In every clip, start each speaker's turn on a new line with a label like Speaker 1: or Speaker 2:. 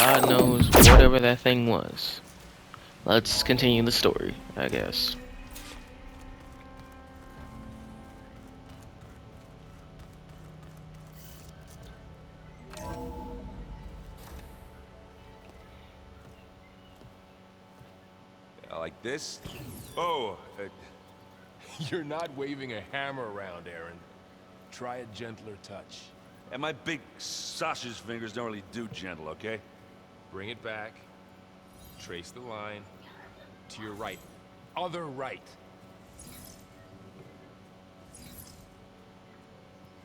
Speaker 1: God knows whatever that thing was. Let's continue the story, I guess.
Speaker 2: Like this? Oh,
Speaker 3: You're not waving a hammer around, Aaron. Try a gentler touch.
Speaker 2: and my big sausage fingers don't really do gentle, okay?
Speaker 3: Bring it back. Trace the line. To your right. Other right.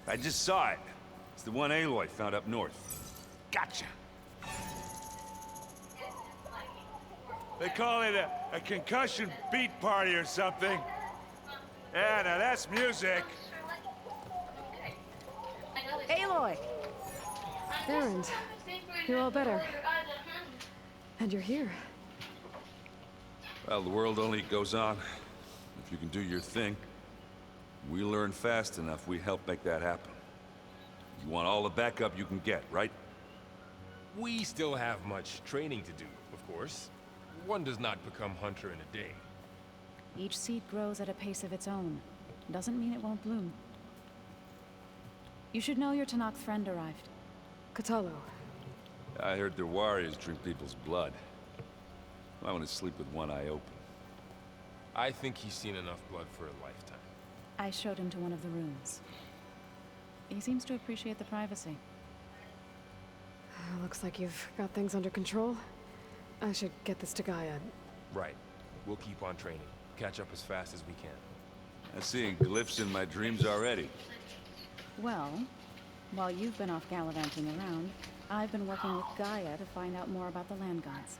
Speaker 2: I just saw it. It's the one Aloy found up north. Gotcha. They call it a concussion beat party or something. Yeah, now that's music.
Speaker 4: Aloy! Erend, you're all better. And you're here.
Speaker 2: Well, the world only goes on if you can do your thing. We learn fast enough, we help make that happen. You want all the backup you can get, right?
Speaker 3: We still have much training to do, of course. One does not become hunter in a day.
Speaker 5: Each seed grows at a pace of its own. Doesn't mean it won't bloom. You should know your Tenakth friend arrived.
Speaker 4: Kotallo.
Speaker 2: I heard their warriors drink people's blood. I want to sleep with one eye open.
Speaker 3: I think he's seen enough blood for a lifetime.
Speaker 5: I showed him to one of the rooms. He seems to appreciate the privacy.
Speaker 4: Looks like you've got things under control. I should get this to Gaia.
Speaker 3: Right. We'll keep on training. Catch up as fast as we can.
Speaker 2: I'm seeing glyphs in my dreams already.
Speaker 5: Well, while you've been off gallivanting around, I've been working with Gaia to find out more about the land gods.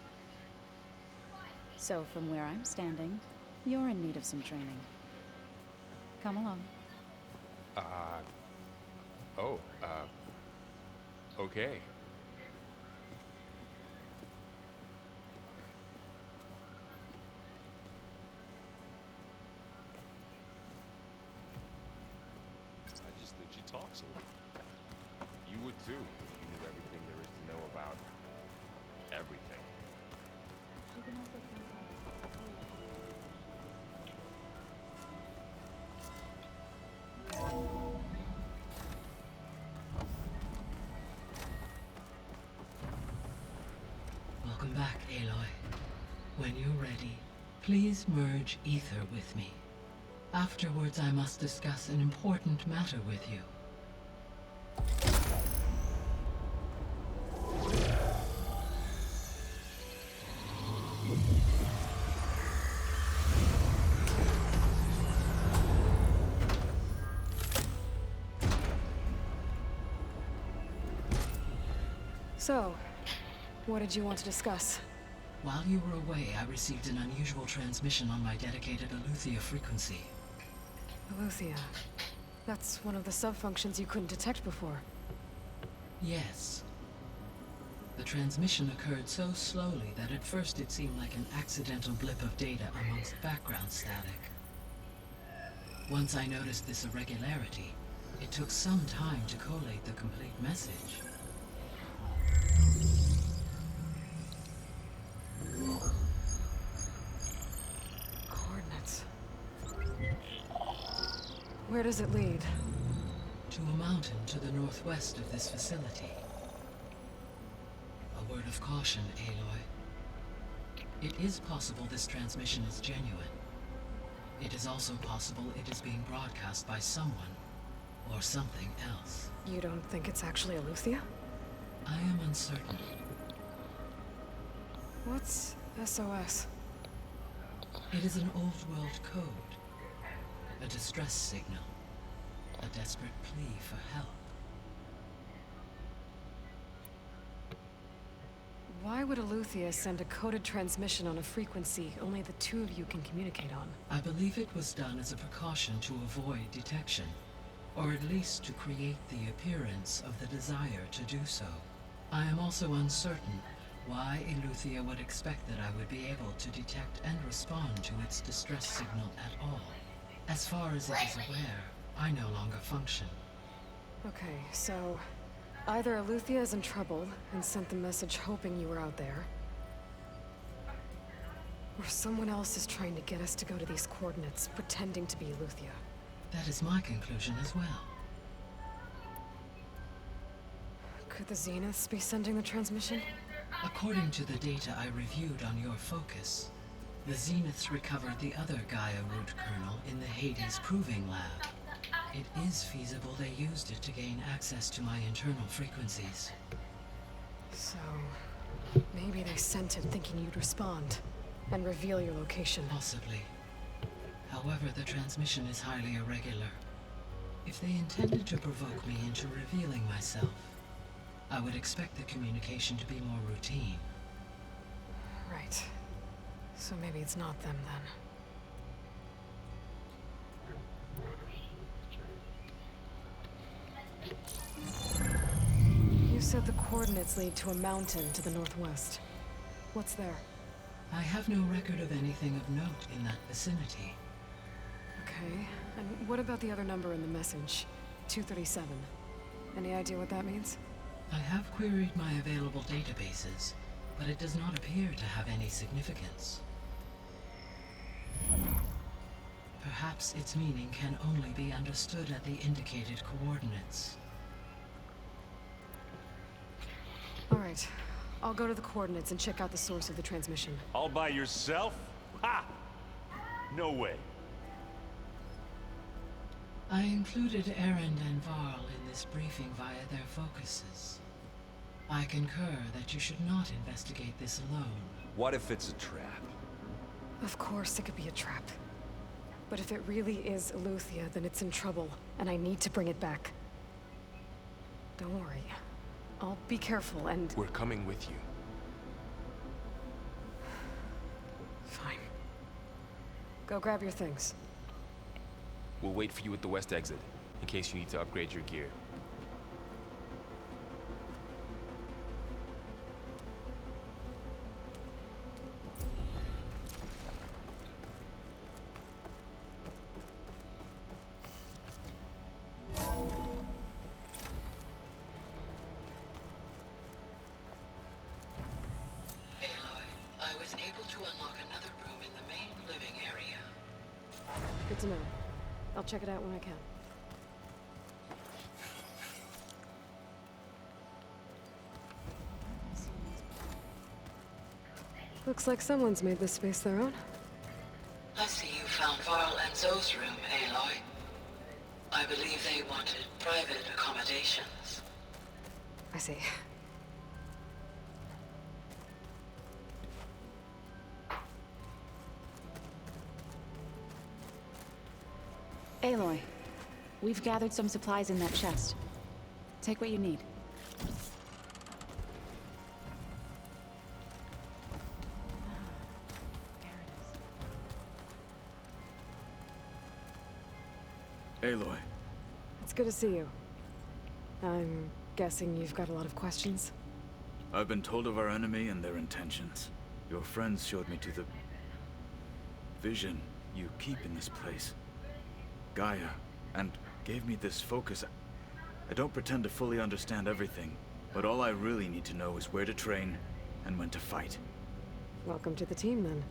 Speaker 5: So from where I'm standing, you're in need of some training. Come along.
Speaker 3: Okay. I just think she talks a lot. You would too, if you knew everything there is to know about everything.
Speaker 6: Welcome back, Aloy. When you're ready, please merge ether with me. Afterwards, I must discuss an important matter with you.
Speaker 4: So, what did you want to discuss?
Speaker 6: While you were away, I received an unusual transmission on my dedicated Eleuthia frequency.
Speaker 4: Eleuthia. That's one of the sub-functions you couldn't detect before.
Speaker 6: Yes. The transmission occurred so slowly that at first it seemed like an accidental blip of data amongst background static. Once I noticed this irregularity, it took some time to collate the complete message.
Speaker 4: Coordinates. Where does it lead?
Speaker 6: To a mountain to the northwest of this facility. A word of caution, Aloy. It is possible this transmission is genuine. It is also possible it is being broadcast by someone, or something else.
Speaker 4: You don't think it's actually Eleuthia?
Speaker 6: I am uncertain.
Speaker 4: What's SOS?
Speaker 6: It is an old-world code. A distress signal. A desperate plea for help.
Speaker 4: Why would Eleuthia send a coded transmission on a frequency only the two of you can communicate on?
Speaker 6: I believe it was done as a precaution to avoid detection, or at least to create the appearance of the desire to do so. I am also uncertain why Eleuthia would expect that I would be able to detect and respond to its distress signal at all. As far as it is aware, I no longer function.
Speaker 4: Okay, so Either Eleuthia is in trouble and sent the message hoping you were out there, or someone else is trying to get us to go to these coordinates, pretending to be Eleuthia.
Speaker 6: That is my conclusion as well.
Speaker 4: Could the Zeniths be sending the transmission?
Speaker 6: According to the data I reviewed on your focus, the Zeniths recovered the other Gaia root kernel in the Hades Proving Lab. It is feasible they used it to gain access to my internal frequencies.
Speaker 4: So, maybe they sent it thinking you'd respond and reveal your location.
Speaker 6: Possibly. However, the transmission is highly irregular. If they intended to provoke me into revealing myself, I would expect the communication to be more routine.
Speaker 4: Right. So maybe it's not them then. You said the coordinates lead to a mountain to the northwest. What's there?
Speaker 6: I have no record of anything of note in that vicinity.
Speaker 4: Okay. And what about the other number in the message? 237. Any idea what that means?
Speaker 6: I have queried my available databases, but it does not appear to have any significance. Perhaps its meaning can only be understood at the indicated coordinates.
Speaker 4: All right. I'll go to the coordinates and check out the source of the transmission.
Speaker 3: All by yourself? Ha! No way.
Speaker 6: I included Erend and Varl in this briefing via their focuses. I concur that you should not investigate this alone.
Speaker 2: What if it's a trap?
Speaker 4: Of course it could be a trap. But if it really is Eleuthia, then it's in trouble, and I need to bring it back. Don't worry. I'll be careful and...
Speaker 7: We're coming with you.
Speaker 4: Fine. Go grab your things.
Speaker 7: We'll wait for you at the west exit, in case you need to upgrade your gear.
Speaker 6: I was able to unlock another room in the main living area.
Speaker 4: Good to know. I'll check it out when I can. Looks like someone's made this space their own.
Speaker 6: I see you found Varl and Zoe's room, Aloy. I believe they wanted private accommodations.
Speaker 4: I see.
Speaker 5: Aloy, we've gathered some supplies in that chest. Take what you need.
Speaker 8: Aloy.
Speaker 4: It's good to see you. I'm guessing you've got a lot of questions?
Speaker 8: I've been told of our enemy and their intentions. Your friends showed me to the vision you keep in this place. Gaia, and gave me this focus. I don't pretend to fully understand everything, but all I really need to know is where to train and when to fight.
Speaker 4: Welcome to the team, then.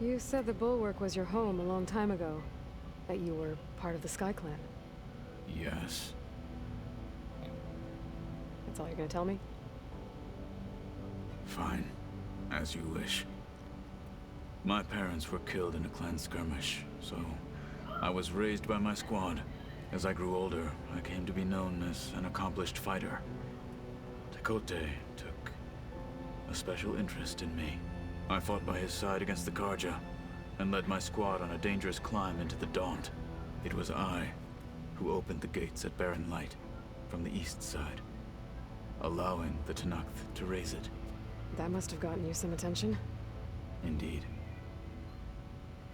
Speaker 4: You said the Bulwark was your home a long time ago. That you were part of the Sky Clan.
Speaker 8: Yes.
Speaker 4: That's all you're gonna tell me?
Speaker 8: Fine. As you wish. My parents were killed in a clan skirmish, so I was raised by my squad. As I grew older, I came to be known as an accomplished fighter. Tekotteh took a special interest in me. I fought by his side against the Carja, and led my squad on a dangerous climb into the Daunt. It was I who opened the gates at Barren Light from the east side, allowing the Tenakth to raise it.
Speaker 4: That must have gotten you some attention.
Speaker 8: Indeed.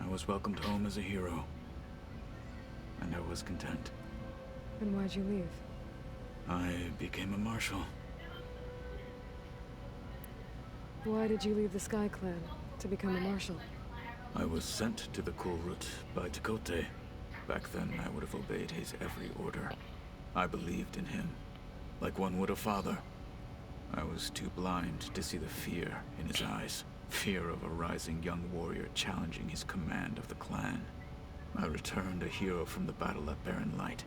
Speaker 8: I was welcomed home as a hero, and I was content.
Speaker 4: Then why'd you leave?
Speaker 8: I became a marshal.
Speaker 4: Why did you leave the Sky Clan to become a marshal?
Speaker 8: I was sent to the Kulrut by Tekote. Back then, I would have obeyed his every order. I believed in him, like one would a father. I was too blind to see the fear in his eyes. Fear of a rising young warrior challenging his command of the clan. I returned a hero from the battle at Barren Light.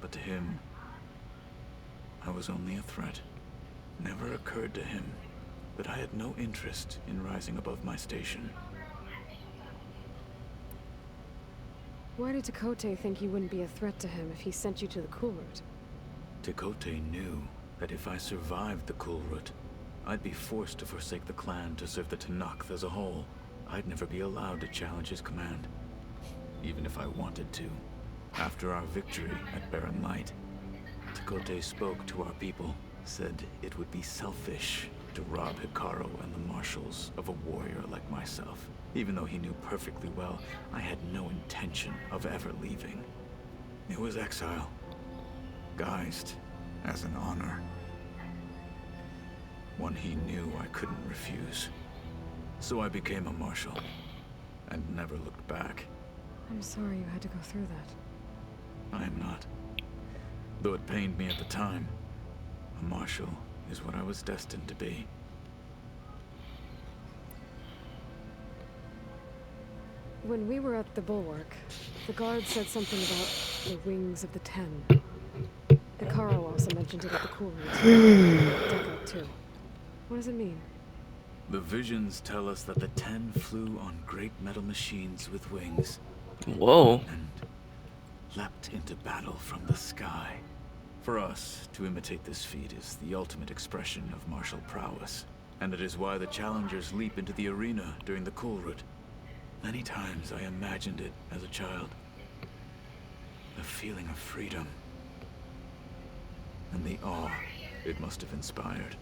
Speaker 8: But to him, I was only a threat. Never occurred to him that I had no interest in rising above my station.
Speaker 4: Why did Tekote think you wouldn't be a threat to him if he sent you to the Kulrut?
Speaker 8: Tekote knew that if I survived the Kulrut, I'd be forced to forsake the clan to serve the Tenakth as a whole. I'd never be allowed to challenge his command, even if I wanted to. After our victory at Barren Light, Tekote spoke to our people, said it would be selfish to rob Hikaru and the marshals of a warrior like myself, even though he knew perfectly well I had no intention of ever leaving. It was exile, guised as an honor. One he knew I couldn't refuse. So I became a marshal, and never looked back.
Speaker 4: I'm sorry you had to go through that.
Speaker 8: I am not. Though it pained me at the time, a marshal is what I was destined to be.
Speaker 4: When we were at the Bulwark, the guard said something about the Wings of the Ten. Hikaru also mentioned it at the Kulrut. Deckard too. What does it mean?
Speaker 8: The visions tell us that the Ten flew on great metal machines with wings.
Speaker 1: Whoa.
Speaker 8: And leapt into battle from the sky. For us, to imitate this feat is the ultimate expression of martial prowess. And it is why the challengers leap into the arena during the Kulrut. Many times I imagined it as a child. The feeling of freedom. And the awe it must have inspired.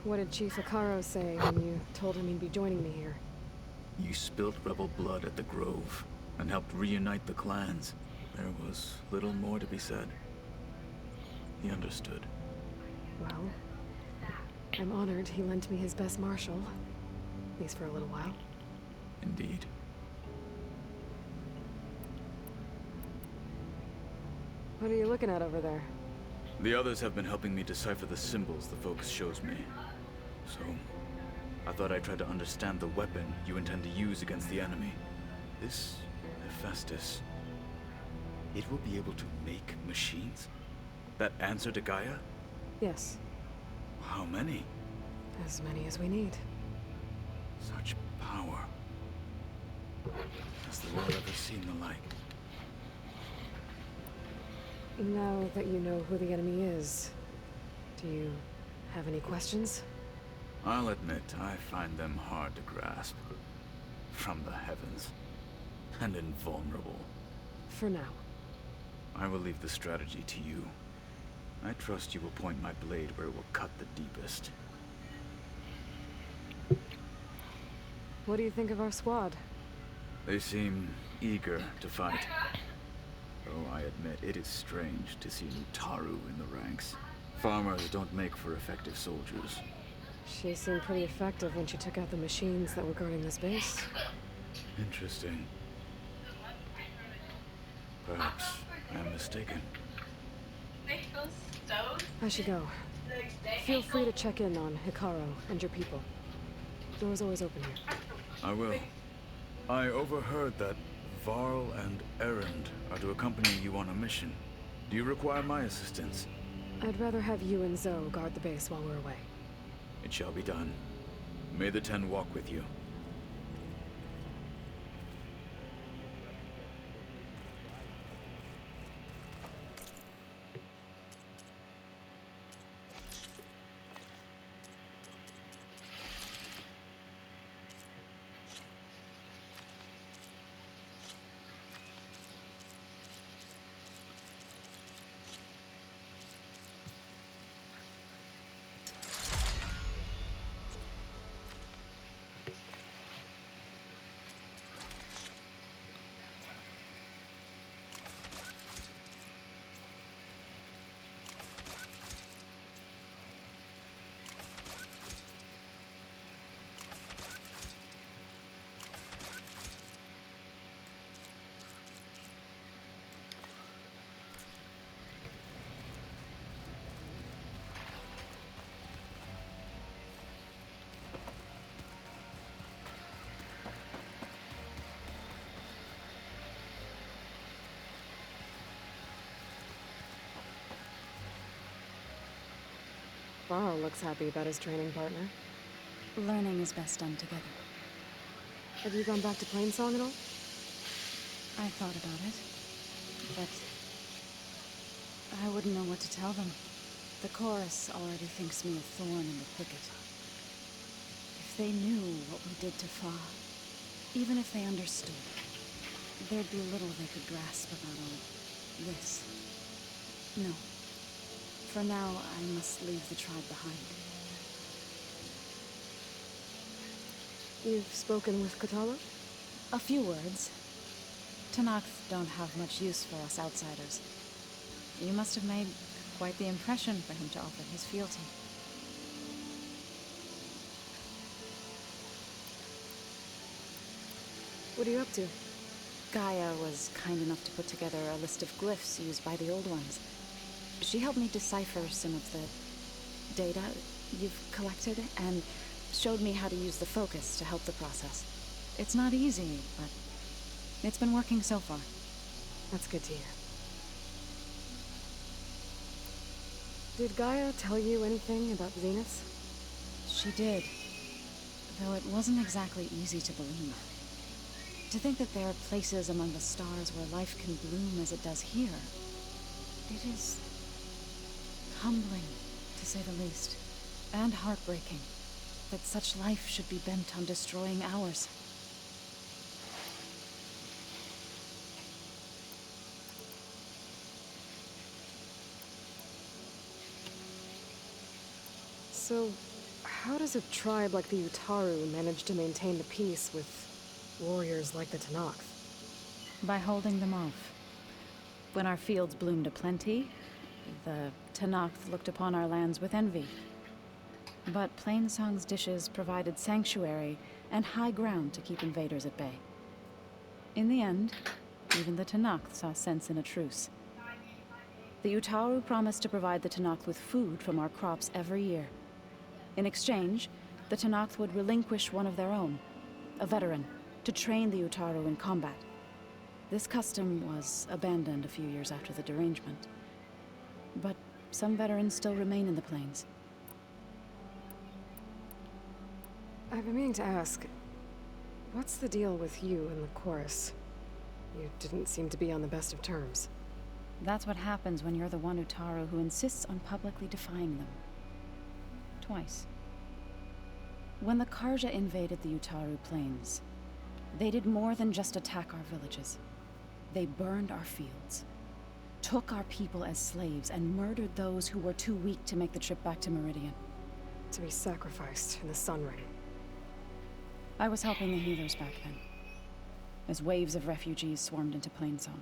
Speaker 4: What did Chief Hikaru say when you told him he'd be joining me here?
Speaker 8: You spilt rebel blood at the Grove, and helped reunite the clans. There was little more to be said. He understood.
Speaker 4: Well, I'm honored he lent me his best marshal. At least for a little while.
Speaker 8: Indeed.
Speaker 4: What are you looking at over there?
Speaker 8: The others have been helping me decipher the symbols the Focus shows me. So, I thought I'd try to understand the weapon you intend to use against the enemy. This Hephaestus, it will be able to make machines? That answer to Gaia?
Speaker 4: Yes,
Speaker 8: How many?
Speaker 4: as many as we need.
Speaker 8: Such power. Has the world ever seen the like?
Speaker 4: Now that you know who the enemy is, do you have any questions?
Speaker 8: I'll admit, I find them hard to grasp. From the heavens. And invulnerable.
Speaker 4: For now.
Speaker 8: I will leave the strategy to you. I trust you will point my blade where it will cut the deepest.
Speaker 4: What do you think of our squad?
Speaker 8: They seem eager to fight. Though I admit it is strange to see Utaru in the ranks. Farmers don't make for effective soldiers.
Speaker 4: She seemed pretty effective when she took out the machines that were guarding this base.
Speaker 8: Interesting. Perhaps I am mistaken.
Speaker 4: I should go. Feel free to check in on Hikaru and your people. Door's always open here.
Speaker 8: I will. I overheard that Varl and Erend are to accompany you on a mission. Do you require my assistance?
Speaker 4: I'd rather have you and Zoe guard the base while we're away.
Speaker 8: It shall be done. May the Ten walk with you.
Speaker 4: Varl looks happy about his training partner.
Speaker 5: Learning is best done together.
Speaker 4: Have you gone back to Plainsong at all?
Speaker 5: I thought about it, but I wouldn't know what to tell them. The chorus already thinks me a thorn in the thicket. If they knew what we did to Fa, even if they understood, there'd be little they could grasp about all this. No. For now, I must leave the tribe behind.
Speaker 4: You've spoken with Kotallo?
Speaker 5: A few words. Tenakth don't have much use for us outsiders. You must have made quite the impression for him to offer his fealty.
Speaker 4: What are you up to?
Speaker 5: Gaia was kind enough to put together a list of glyphs used by the Old Ones. She helped me decipher some of the data you've collected, and showed me how to use the focus to help the process. It's not easy, but it's been working so far.
Speaker 4: That's good to hear. Did Gaia tell you anything about Venus?
Speaker 5: She did, though it wasn't exactly easy to believe. To think that there are places among the stars where life can bloom as it does here, it is humbling, to say the least, and heartbreaking that such life should be bent on destroying ours.
Speaker 4: So, how does a tribe like the Utaru manage to maintain the peace with warriors like the Tenakth?
Speaker 5: By holding them off. When our fields bloomed aplenty, the Tenakth looked upon our lands with envy. But Plainsong's dishes provided sanctuary and high ground to keep invaders at bay. In the end, even the Tenakth saw sense in a truce. The Utaru promised to provide the Tenakth with food from our crops every year. In exchange, the Tenakth would relinquish one of their own, a veteran, to train the Utaru in combat. This custom was abandoned a few years after the derangement. But some veterans still remain in the plains.
Speaker 4: I've been meaning to ask, what's the deal with you and the chorus? You didn't seem to be on the best of terms.
Speaker 5: That's what happens when you're the one Utaru who insists on publicly defying them. Twice. When the Karja invaded the Utaru plains, they did more than just attack our villages. They burned our fields, took our people as slaves, and murdered those who were too weak to make the trip back to Meridian.
Speaker 4: To be sacrificed in the sun ring.
Speaker 5: I was helping the healers back then, as waves of refugees swarmed into Plainsong.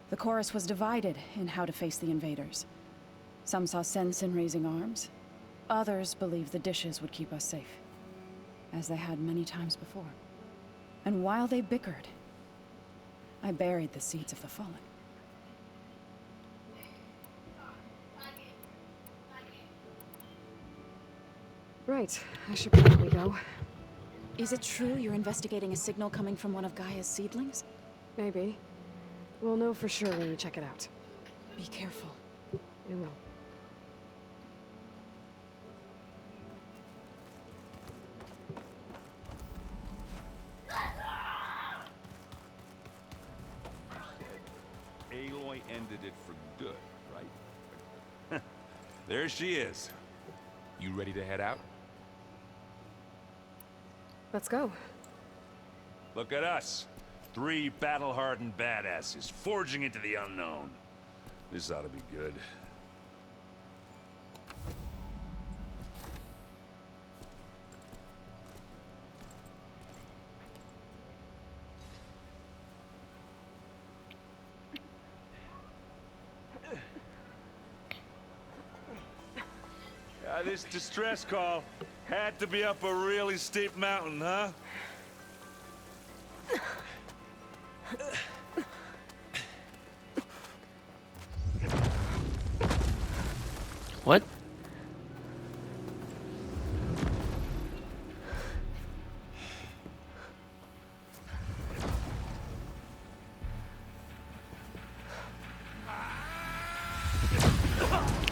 Speaker 5: The chorus was divided in how to face the invaders. Some saw sense in raising arms. Others believed the dishes would keep us safe, as they had many times before. And while they bickered, I buried the seeds of the fallen.
Speaker 4: Right, I should probably go.
Speaker 5: Is it true you're investigating a signal coming from one of Gaia's seedlings?
Speaker 4: Maybe. We'll know for sure when we check it out.
Speaker 5: Be careful.
Speaker 4: We will.
Speaker 2: Aloy ended it for good, right? There she is.
Speaker 7: You ready to head out?
Speaker 4: Let's go.
Speaker 2: Look at us. 3 battle-hardened badasses forging into the unknown. This ought to be good. This distress call had to be up a really steep mountain, huh?
Speaker 1: What?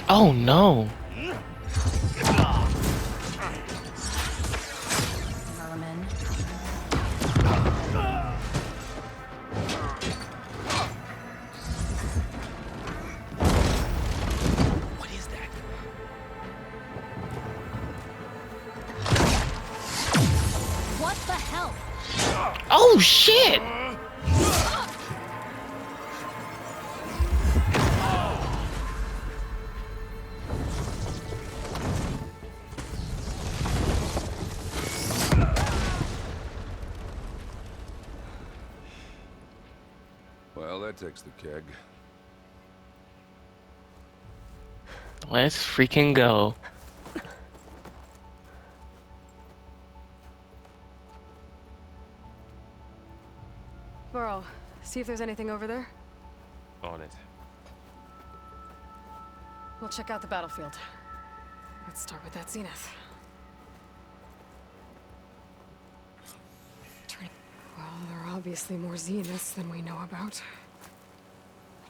Speaker 1: Oh no. Oh shit!
Speaker 2: Well, that takes the keg.
Speaker 1: Let's freaking go.
Speaker 4: Burrow, see if there's anything over there.
Speaker 7: On it.
Speaker 4: We'll check out the battlefield. Let's start with that Zenith. Well, there are obviously more Zeniths than we know about.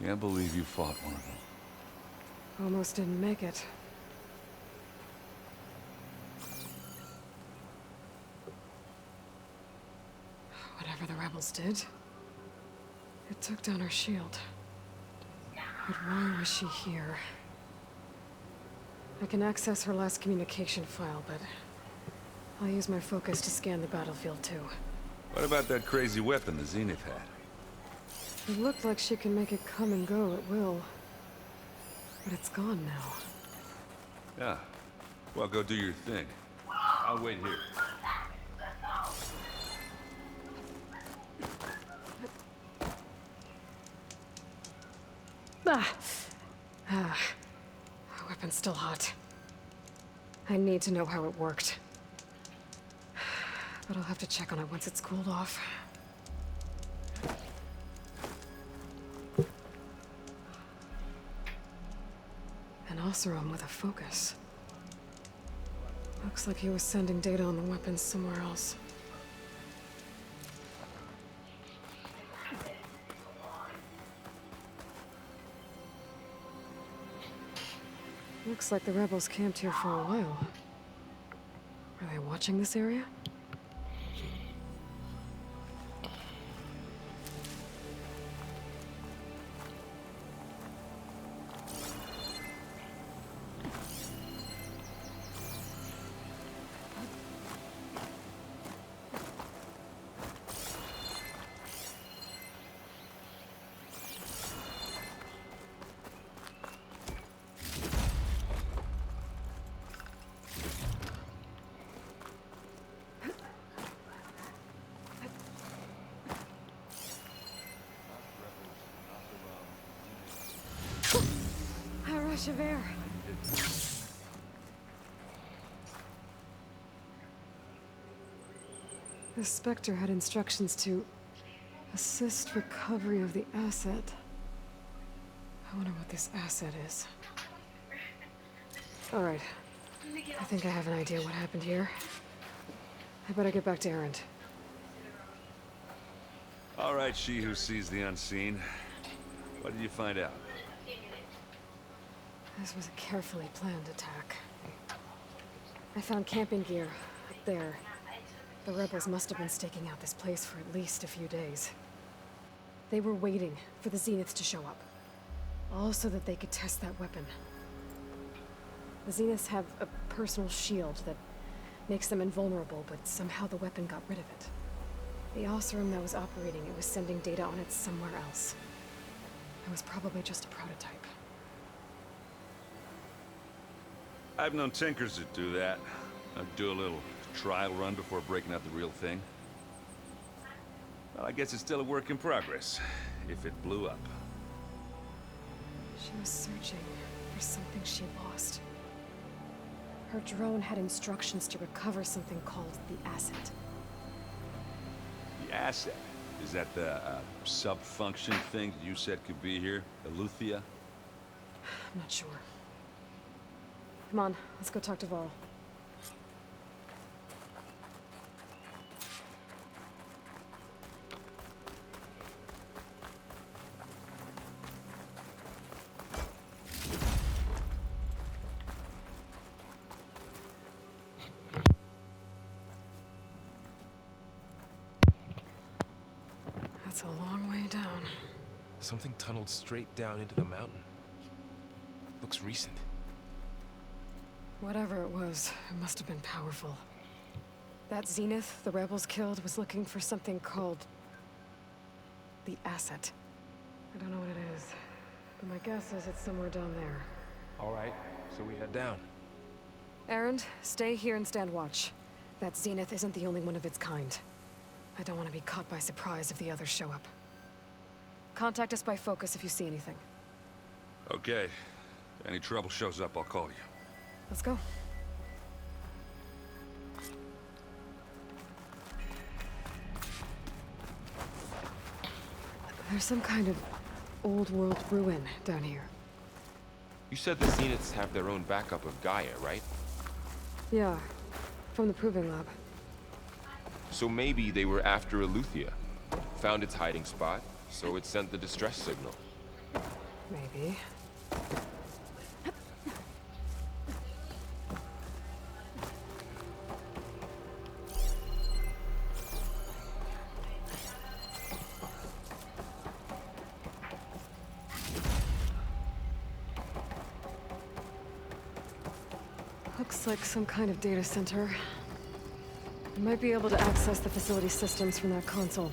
Speaker 2: Can't believe you fought one of them.
Speaker 4: Almost didn't make it. Whatever the rebels did, it took down her shield. But why was she here? I can access her last communication file, but I'll use my focus to scan the battlefield too.
Speaker 2: What about that crazy weapon the Zenith had?
Speaker 4: It looked like she can make it come and go at will. But it's gone now.
Speaker 2: Yeah. Well, go do your thing. I'll wait here.
Speaker 4: The weapon's still hot. I need to know how it worked. But I'll have to check on it once it's cooled off. An Oseram with a focus. Looks like he was sending data on the weapons somewhere else. Looks like the rebels camped here for a while. Are they watching this area? A rush of air. The Spectre had instructions to assist recovery of the asset. I wonder what this asset is. All right. I think I have an idea what happened here. I better get back to Erend.
Speaker 2: All right, she who sees the unseen. What did you find out?
Speaker 4: This was a carefully planned attack. I found camping gear up there. The rebels must have been staking out this place for at least a few days. They were waiting for the Zeniths to show up. All so that they could test that weapon. The Zeniths have a personal shield that makes them invulnerable, but somehow the weapon got rid of it. The Oseram that was operating it was sending data on it somewhere else. It was probably just a prototype.
Speaker 2: I've known tinkers that do that. I'd do a little trial run before breaking out the real thing. Well, I guess it's still a work in progress, if it blew up.
Speaker 4: She was searching for something she lost. Her drone had instructions to recover something called the asset.
Speaker 2: The asset? Is that the sub-function thing that you said could be here? Eleuthia?
Speaker 4: I'm not sure. Come on, let's go talk to Varl. That's a long way down.
Speaker 7: Something tunneled straight down into the mountain. Looks recent.
Speaker 4: Whatever it was, it must have been powerful. That Zenith the rebels killed was looking for something called The asset. I don't know what it is, but my guess is it's somewhere down there.
Speaker 7: All right, so we head down.
Speaker 4: Erend, stay here and stand watch. That Zenith isn't the only one of its kind. I don't want to be caught by surprise if the others show up. Contact us by focus if you see anything.
Speaker 2: Okay. Any trouble shows up, I'll call you.
Speaker 4: Let's go. There's some kind of old world ruin down here.
Speaker 7: You said the Zeniths have their own backup of Gaia, right?
Speaker 4: Yeah, from the Proving Lab.
Speaker 7: So maybe they were after Eleuthia. Found its hiding spot, so it sent the distress signal.
Speaker 4: Maybe. Looks like some kind of data center. You might be able to access the facility systems from that console.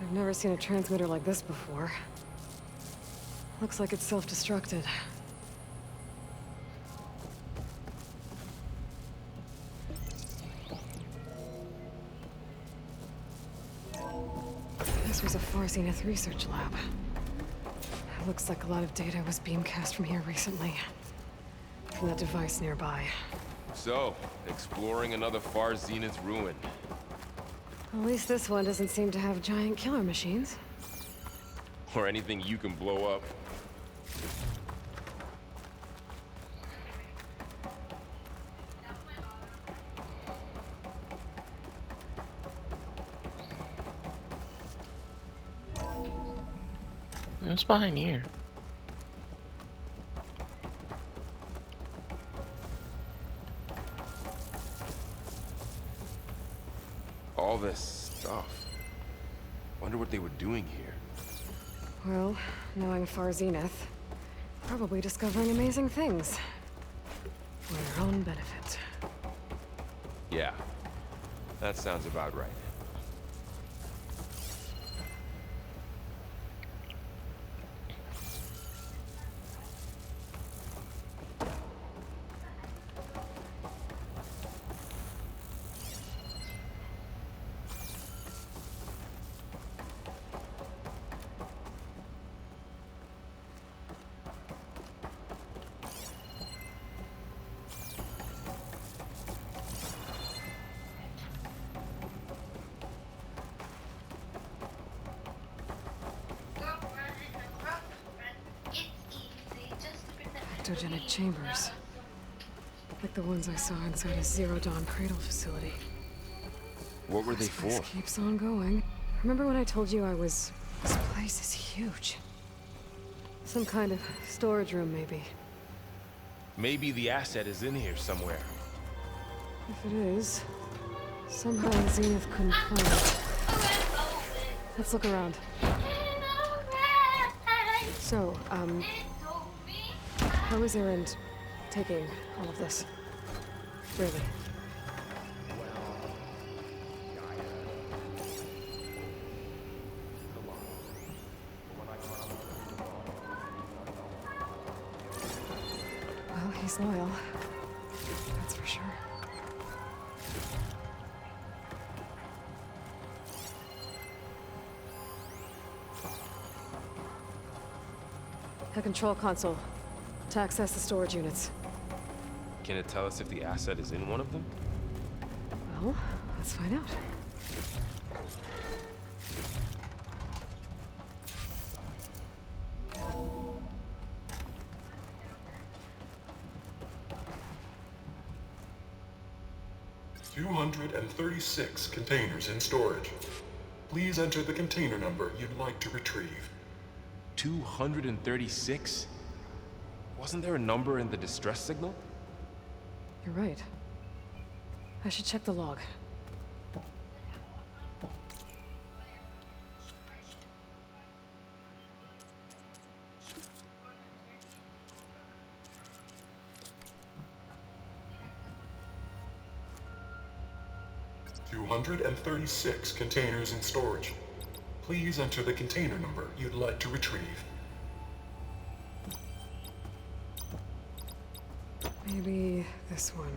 Speaker 4: I've never seen a transmitter like this before. Looks like it's self-destructed. This was a Far Zenith research lab. It looks like a lot of data was beamcast from here recently. From that device nearby.
Speaker 7: So, exploring another Far Zenith ruin.
Speaker 4: At least this one doesn't seem to have giant killer machines.
Speaker 7: Or anything you can blow up.
Speaker 1: What's behind here?
Speaker 7: All this stuff. Wonder what they were doing here.
Speaker 4: Well, knowing Far Zenith, probably discovering amazing things. For their own benefit.
Speaker 7: Yeah, that sounds about right.
Speaker 4: Ectogenic chambers. Like the ones I saw inside a Zero Dawn cradle facility.
Speaker 7: What were they
Speaker 4: This place
Speaker 7: for?
Speaker 4: keeps on going. Remember when I told you I was... This place is huge. Some kind of storage room, maybe.
Speaker 7: Maybe the asset is in here somewhere.
Speaker 4: If it is, somehow Zenith couldn't find it. Let's look around. So, how is Erend taking all of this? Really? Well, he's loyal. That's for sure. The control console. To access the storage units.
Speaker 7: Can it tell us if the asset is in one of them?
Speaker 4: Well, let's find out.
Speaker 9: "236 containers in storage. Please enter the container number you'd like to retrieve."
Speaker 7: 236? Wasn't there a number in the distress signal?
Speaker 4: You're right. I should check the log.
Speaker 9: 236 containers in storage. Please enter the container number you'd like to retrieve.
Speaker 4: Maybe this one.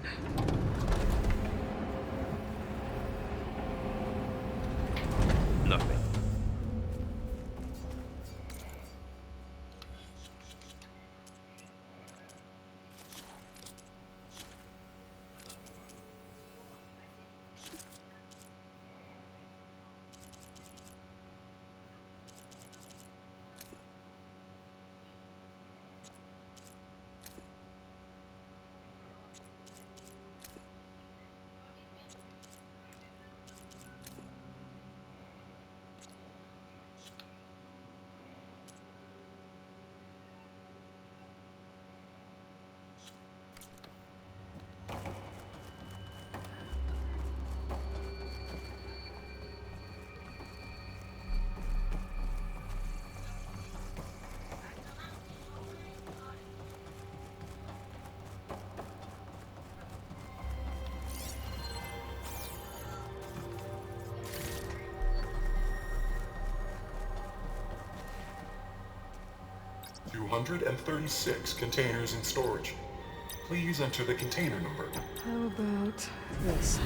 Speaker 7: Nothing.
Speaker 9: Hundred and 36 containers in storage. Please enter the container number.
Speaker 4: How about this?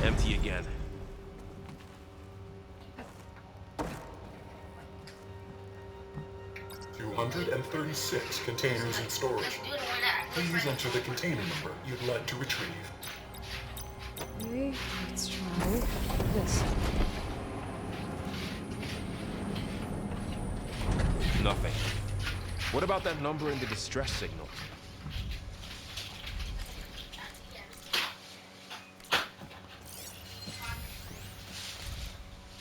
Speaker 7: Empty again.
Speaker 9: Hundred and 36 containers in storage. Please enter the container number you'd like to retrieve.
Speaker 4: Okay, let's try this.
Speaker 7: Nothing. What about that number in the distress signal?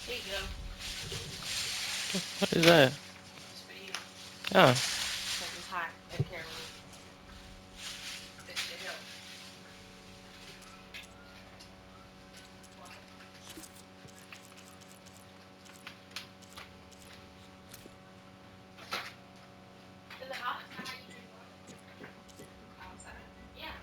Speaker 10: Here you go.
Speaker 1: What is that?
Speaker 10: It's for you.
Speaker 1: Oh.
Speaker 10: Because it's hot at Caroline. It helps. Is it hot? Outside? Yeah.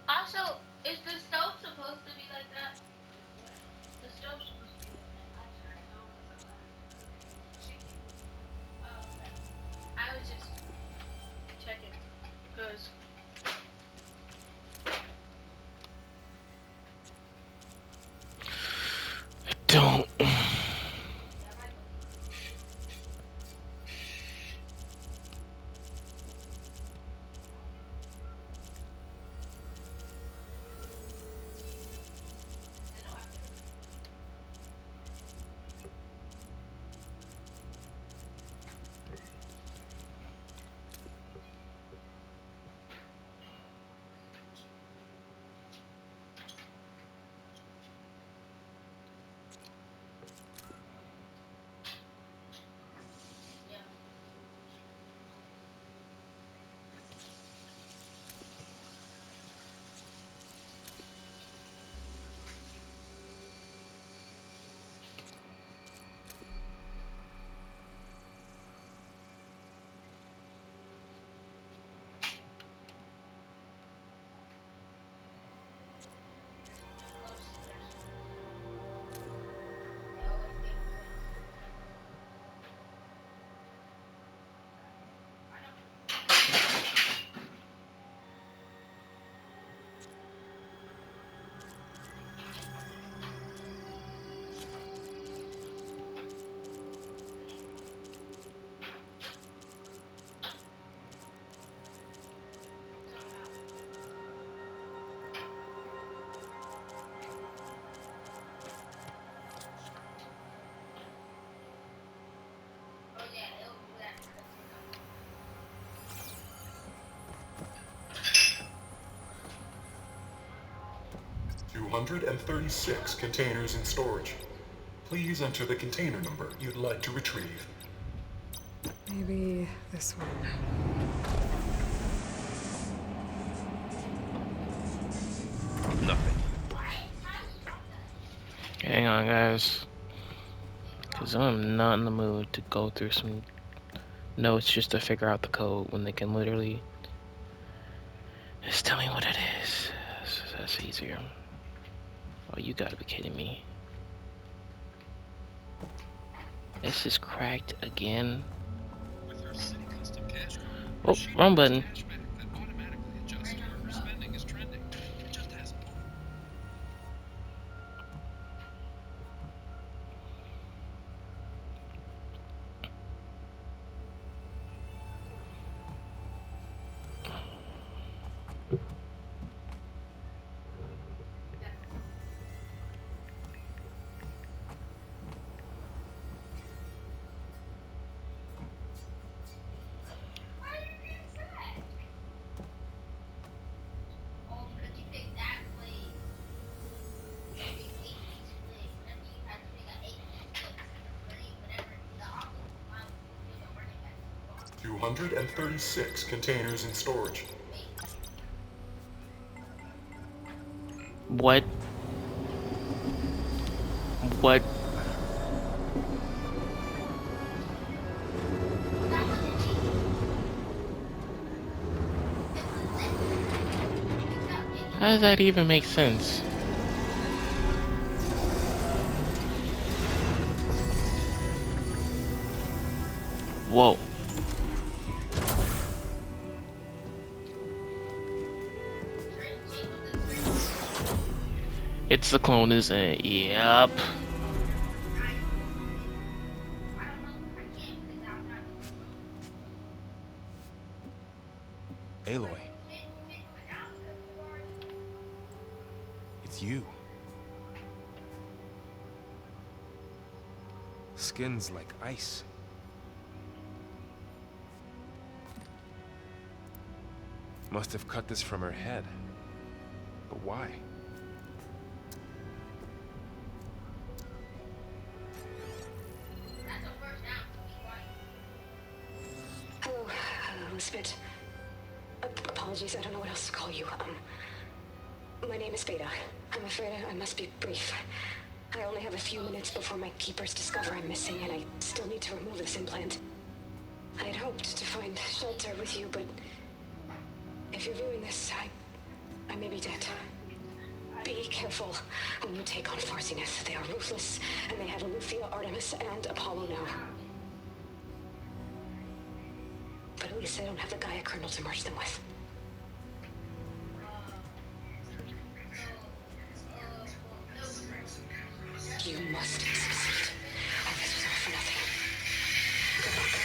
Speaker 10: Also, is the stove supposed to be like that? The stove's supposed to be like that. I was just checking, because
Speaker 1: Don't.
Speaker 9: 236 containers in storage. Please enter the container number you'd like to retrieve.
Speaker 4: Maybe this one.
Speaker 7: Nothing.
Speaker 1: on, guys. Because I'm not in the mood to go through some notes just to figure out the code when they can literally just tell me what it is. That's easier. Oh, you gotta be kidding me. This is cracked again. Oh, wrong button.
Speaker 9: 236 containers in storage.
Speaker 1: What? What? How does that even make sense? Whoa. It's the clone, isn't it? Yep.
Speaker 7: Aloy. It's you. Skin's like ice. Must have cut this from her head. But why?
Speaker 4: Hello, Spit. Apologies, I don't know what else to call you. My name is Beta. I'm afraid I must be brief. I only have a few minutes before my keepers discover I'm missing, and I still need to remove this implant. I had hoped to find shelter with you, but if you're viewing this, I may be dead. Be careful when you take on Farsineth. They are ruthless, and they have Eleuthia, Artemis, and Apollo now. But at least I don't have the Gaia kernel to merge them with. You must succeed, or this was all for nothing. Good luck.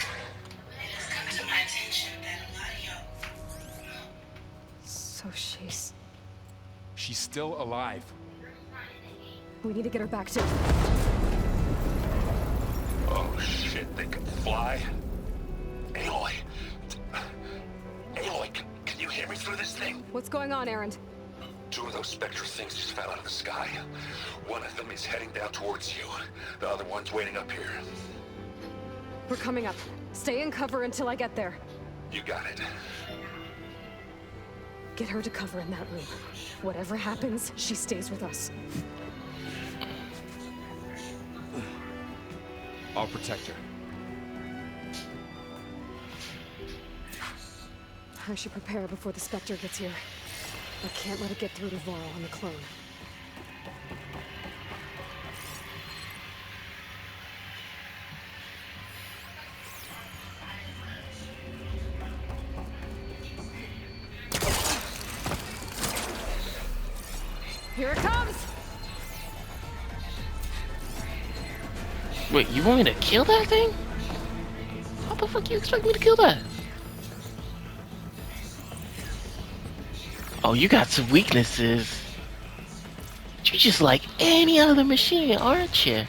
Speaker 4: So
Speaker 7: She's still alive.
Speaker 4: we need to get her back to...
Speaker 9: Oh shit, they can fly? Aloy. Aloy, can you hear me through this thing?
Speaker 4: What's going on, Erend?
Speaker 9: Two of those Spectre things just fell out of the sky. One of them is heading down towards you. The other one's waiting up here.
Speaker 4: We're coming up. Stay in cover until I get there.
Speaker 9: You got it.
Speaker 4: Get her to cover in that room. Whatever happens, she stays with us.
Speaker 7: I'll protect her.
Speaker 4: I should prepare before the Spectre gets here. I can't let it get through to Varl on the clone. Here it comes!
Speaker 1: Wait, you want me to kill that thing? How the fuck you expect me to kill that? Oh, you got some weaknesses. You're just like any other machine, aren't you?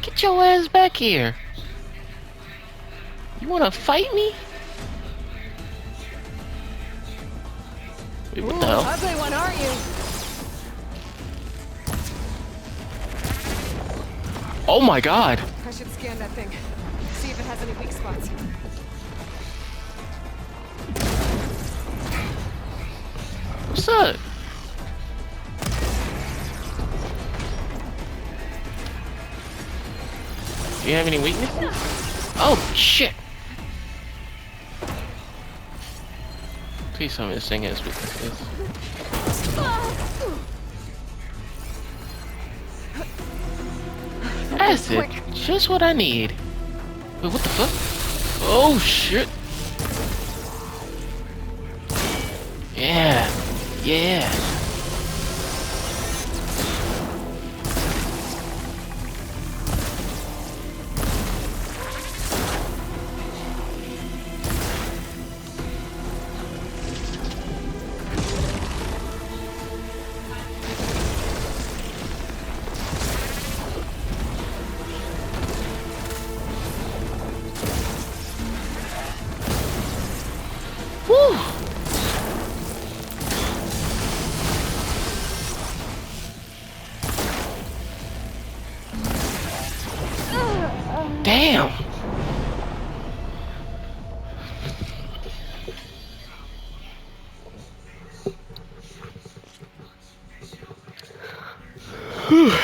Speaker 1: Get your ass back here. You wanna fight me? Wait, what the hell?
Speaker 4: Ugly one, aren't you?
Speaker 1: Oh my god!
Speaker 4: I should scan that thing. See if it has any weak spots.
Speaker 1: What's up? Do you have any weaknesses? Oh shit! Please tell me this thing has weaknesses. That's it. Just what I need. Wait, what the fuck? Oh shit! Yeah, yeah. Woo! Damn!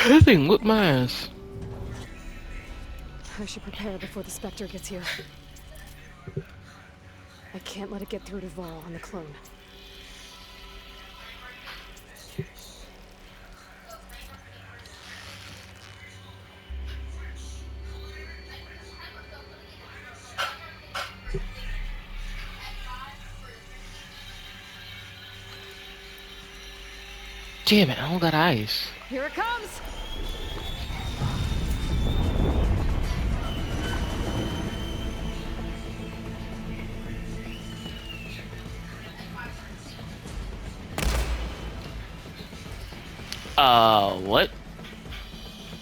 Speaker 1: That thing whipped my ass.
Speaker 4: I should prepare before the Spectre gets here. I can't let it get through to Varl on the clone.
Speaker 1: Damn it, I don't got eyes.
Speaker 4: Here it comes!
Speaker 1: What?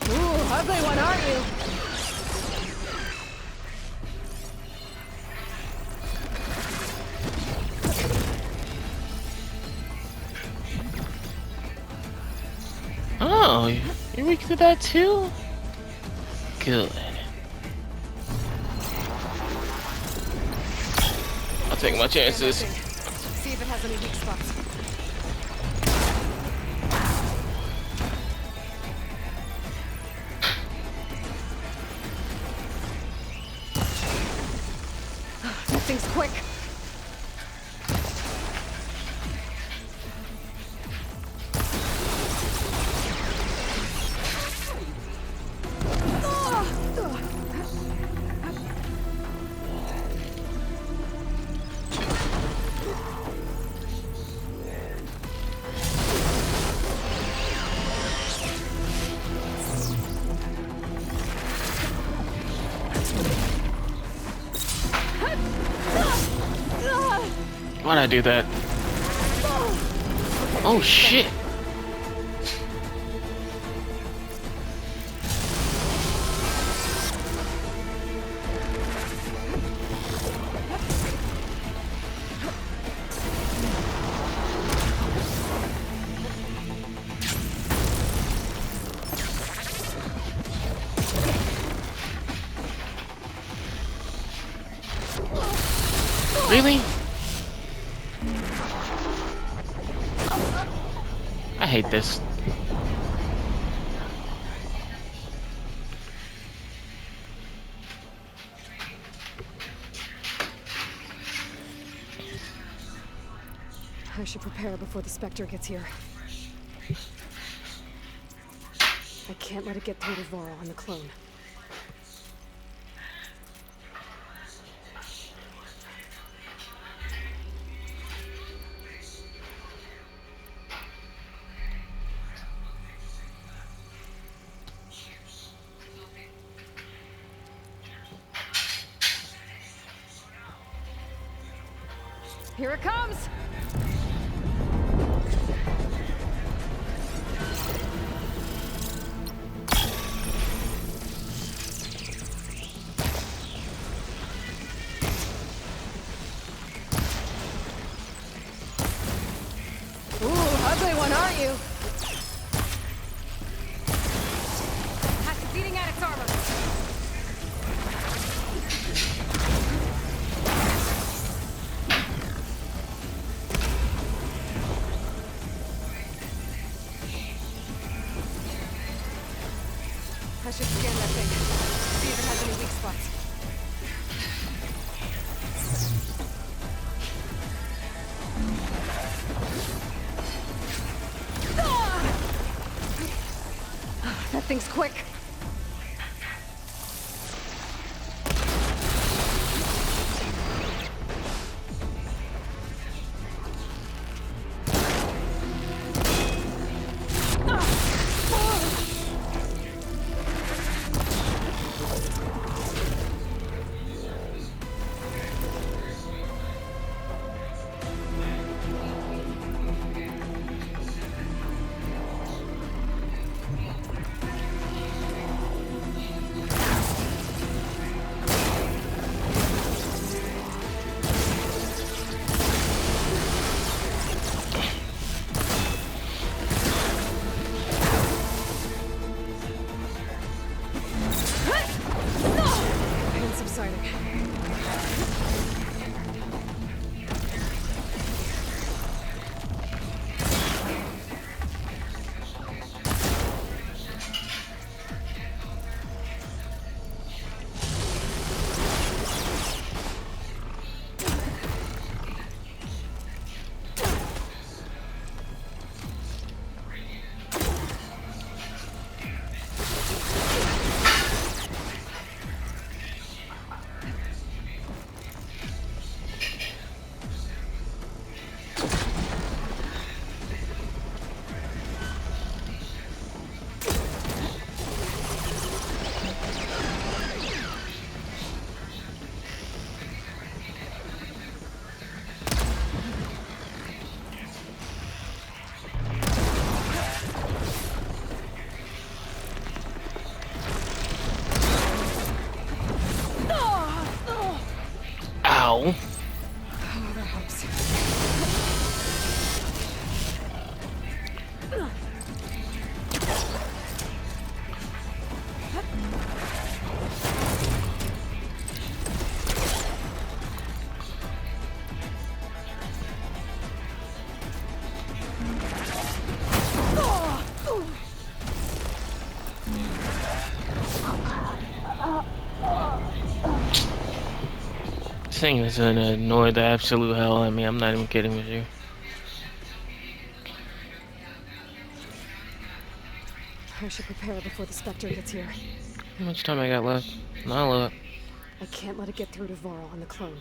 Speaker 4: Ooh, ugly one, aren't you?
Speaker 1: Oh, you're weak to that too? Good. I'll take my chances.
Speaker 4: See if it has any weak spots. That thing's quick.
Speaker 1: Why'd I do that? Oh shit! Really? I hate this.
Speaker 4: I should prepare before the Spectre gets here. I can't let it get through to Varl on the clone. Here it comes! Ooh, ugly one, aren't you? Beating at its armor. I should scan that thing. See if it has thing's quick. Pain subsiding.
Speaker 1: Ow.
Speaker 4: Oh, that helps.
Speaker 1: This thing is gonna annoy the absolute hell out of me. I'm not even kidding with you.
Speaker 4: I should prepare before the Spectre gets here.
Speaker 1: How much time I got left? Not a lot.
Speaker 4: I can't let it get through to Varl and the clone.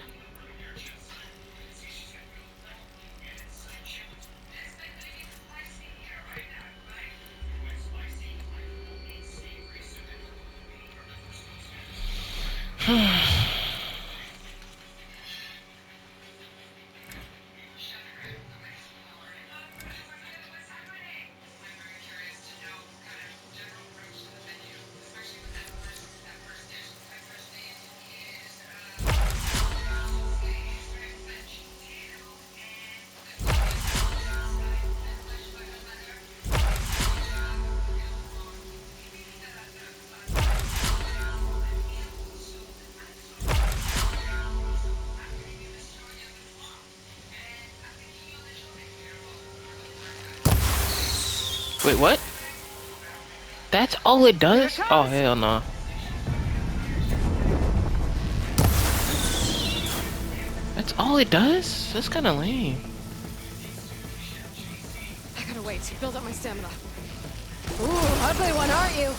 Speaker 1: Wait, what? That's all it does? Oh, hell no. That's all it does? That's kind of lame.
Speaker 4: I gotta wait. Build up my stamina. Ooh, ugly one, aren't you?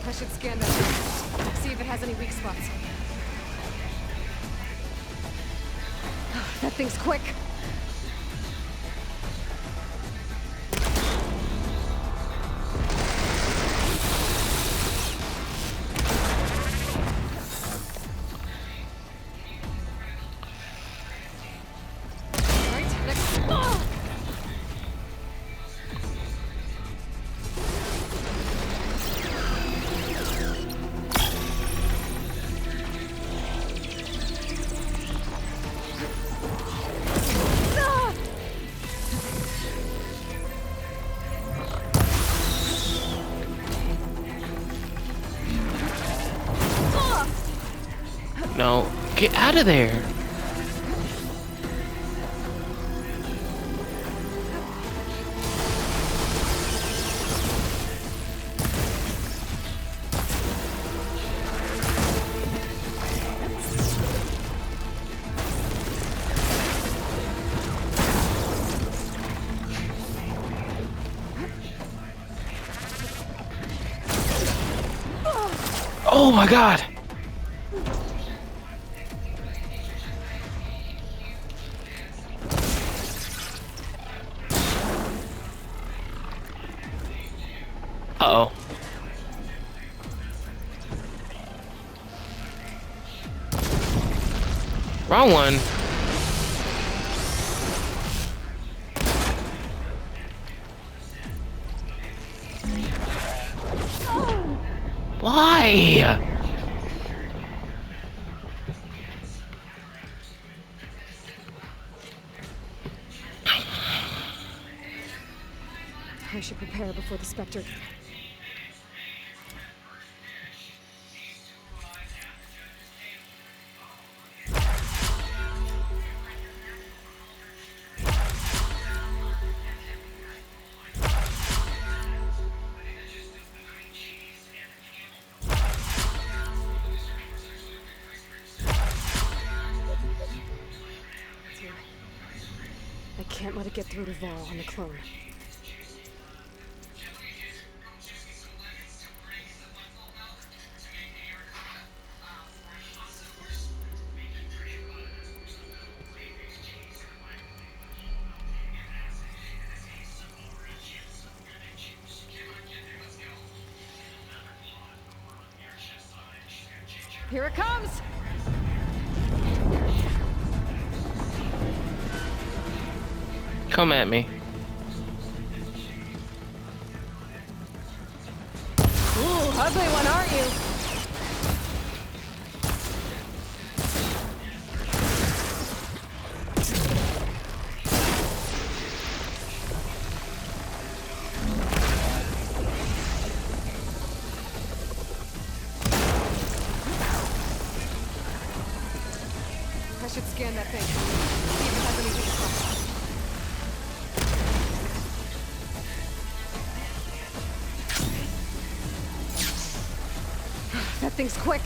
Speaker 4: I should scan that thing. See if it has any weak spots. That thing's quick. Right, next. Ah!
Speaker 1: No, get out of there. Oh my god! Uh-oh. Wrong one. Why?
Speaker 4: I should prepare before the Spectre... I can't let it get through to Val on the clone. Here it comes!
Speaker 1: Come at me.
Speaker 4: Ooh, ugly one, aren't you? I should scan that thing. See if it has anything to find. That thing's quick.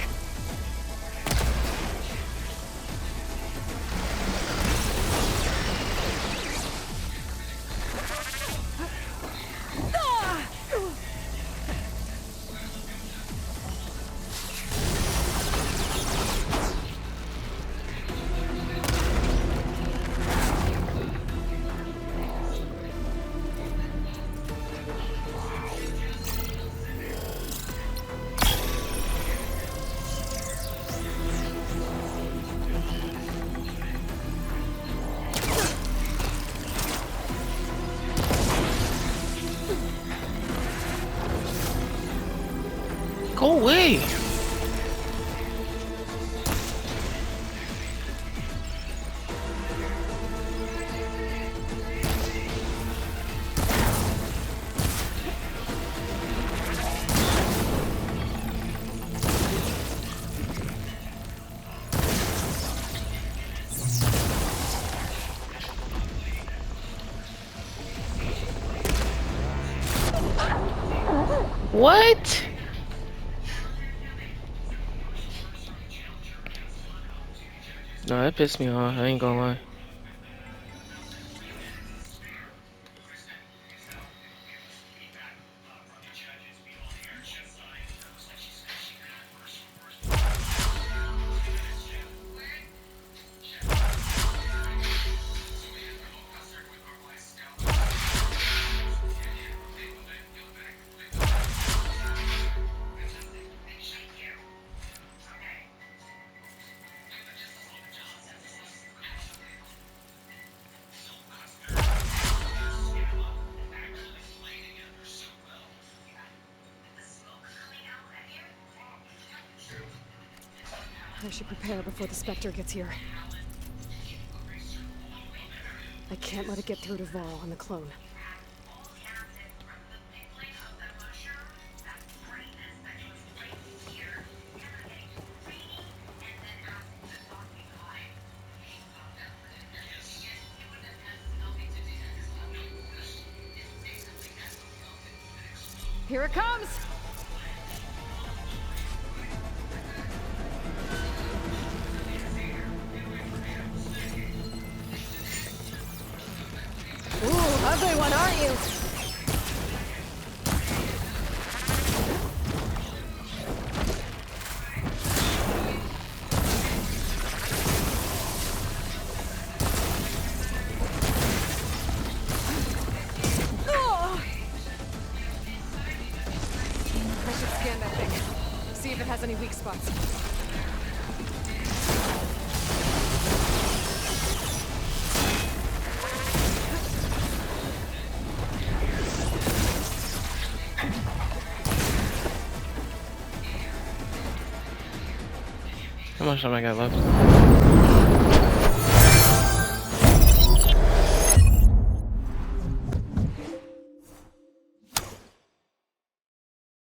Speaker 1: Go away! What? No, that pissed me off. I ain't gonna lie.
Speaker 4: I should prepare before the Spectre gets here. I can't let it get through to Val on the clone. Here it comes! Ooh, ugly one, aren't you? it has any weak spots.
Speaker 1: How much time I got left?